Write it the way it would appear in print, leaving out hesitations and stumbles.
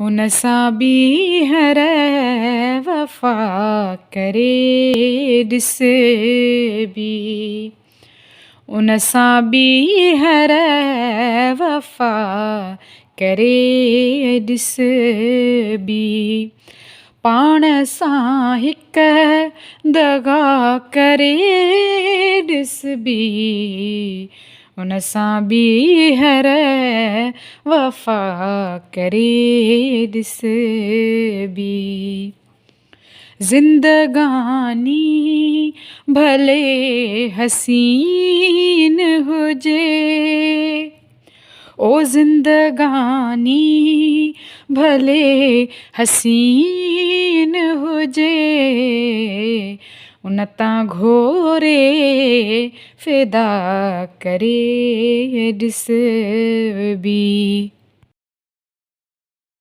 हुन सां ॿीहर वफ़ा करे ॾिस बि उन सां ॿीहर वफ़ा करे ॾिस बि पाण सां हिकु दगा करे ॾिस बि उन सां ॿीहर वफ़ा करे ॾिस बि ज़िंदगानी भले हसीन हुजे ओ ज़िंदगानी भले हसीन हुजे उन तां घोरे फ़िदा करे ॾिस बि